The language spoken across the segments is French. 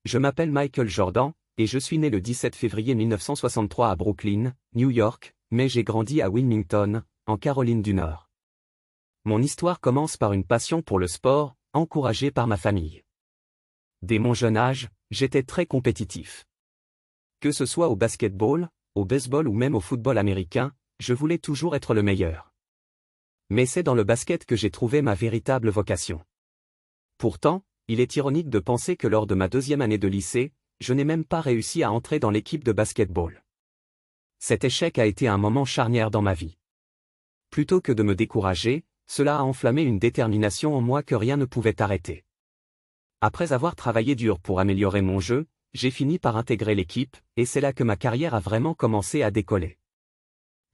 je m'appelle Michael Jordan, et je suis né le 17 février 1963 à Brooklyn, New York, mais j'ai grandi à Wilmington, en Caroline du Nord. Mon histoire commence par une passion pour le sport, encouragée par ma famille. Dès mon jeune âge, j'étais très compétitif. Que ce soit au basketball, au baseball ou même au football américain, je voulais toujours être le meilleur. Mais c'est dans le basket que j'ai trouvé ma véritable vocation. Pourtant, il est ironique de penser que lors de ma deuxième année de lycée, je n'ai même pas réussi à entrer dans l'équipe de basketball. Cet échec a été un moment charnière dans ma vie. Plutôt que de me décourager, cela a enflammé une détermination en moi que rien ne pouvait arrêter. Après avoir travaillé dur pour améliorer mon jeu, j'ai fini par intégrer l'équipe, et c'est là que ma carrière a vraiment commencé à décoller.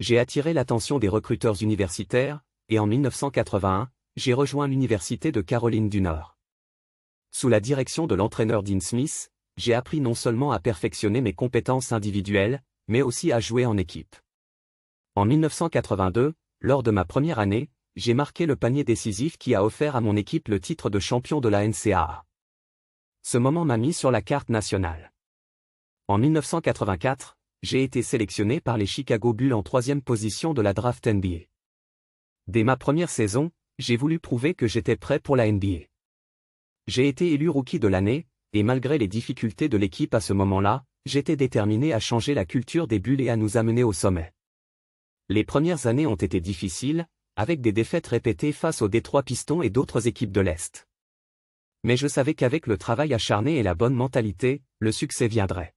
J'ai attiré l'attention des recruteurs universitaires, et en 1981, j'ai rejoint l'Université de Caroline du Nord. Sous la direction de l'entraîneur Dean Smith, j'ai appris non seulement à perfectionner mes compétences individuelles, mais aussi à jouer en équipe. En 1982, lors de ma première année, j'ai marqué le panier décisif qui a offert à mon équipe le titre de champion de la NCAA. Ce moment m'a mis sur la carte nationale. En 1984, j'ai été sélectionné par les Chicago Bulls en 3e position de la draft NBA. Dès ma première saison, j'ai voulu prouver que j'étais prêt pour la NBA. J'ai été élu rookie de l'année, et malgré les difficultés de l'équipe à ce moment-là, j'étais déterminé à changer la culture des Bulls et à nous amener au sommet. Les premières années ont été difficiles, avec des défaites répétées face aux Detroit Pistons et d'autres équipes de l'Est. Mais je savais qu'avec le travail acharné et la bonne mentalité, le succès viendrait.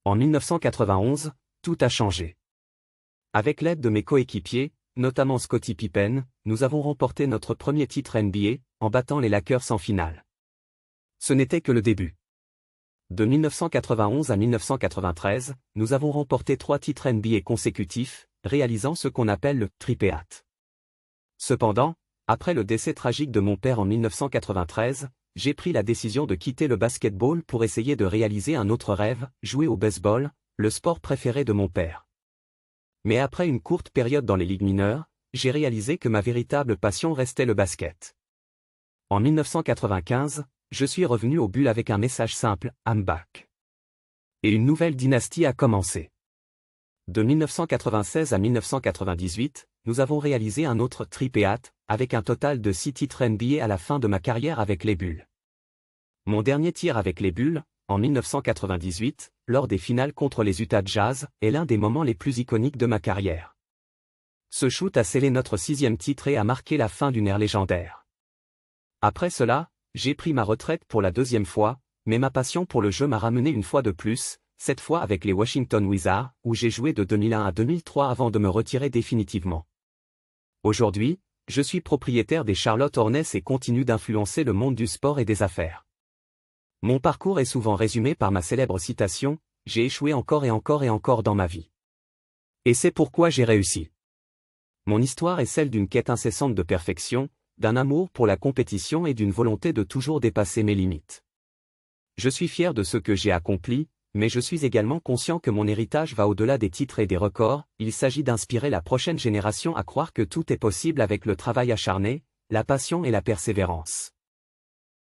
En 1991, tout a changé. Avec l'aide de mes coéquipiers, notamment Scottie Pippen, nous avons remporté notre premier titre NBA, en battant les Lakers en finale. Ce n'était que le début. De 1991 à 1993, nous avons remporté 3 titres NBA consécutifs, réalisant ce qu'on appelle le tripléat. Cependant, après le décès tragique de mon père en 1993, j'ai pris la décision de quitter le basketball pour essayer de réaliser un autre rêve, jouer au baseball, le sport préféré de mon père. Mais après une courte période dans les ligues mineures, j'ai réalisé que ma véritable passion restait le basket. En 1995, je suis revenu aux Bulls avec un message simple, I'm back. Et une nouvelle dynastie a commencé. De 1996 à 1998, nous avons réalisé un autre tripléat, avec un total de 6 titres NBA à la fin de ma carrière avec les Bulls. Mon dernier tir avec les Bulls, en 1998, lors des finales contre les Utah Jazz, est l'un des moments les plus iconiques de ma carrière. Ce shoot a scellé notre 6e titre et a marqué la fin d'une ère légendaire. Après cela, j'ai pris ma retraite pour la 2e fois, mais ma passion pour le jeu m'a ramené une fois de plus, cette fois avec les Washington Wizards, où j'ai joué de 2001 à 2003 avant de me retirer définitivement. Aujourd'hui, je suis propriétaire des Charlotte Hornets et continue d'influencer le monde du sport et des affaires. Mon parcours est souvent résumé par ma célèbre citation, « J'ai échoué encore et encore et encore dans ma vie. Et c'est pourquoi j'ai réussi. » Mon histoire est celle d'une quête incessante de perfection, d'un amour pour la compétition et d'une volonté de toujours dépasser mes limites. Je suis fier de ce que j'ai accompli, mais je suis également conscient que mon héritage va au-delà des titres et des records, il s'agit d'inspirer la prochaine génération à croire que tout est possible avec le travail acharné, la passion et la persévérance.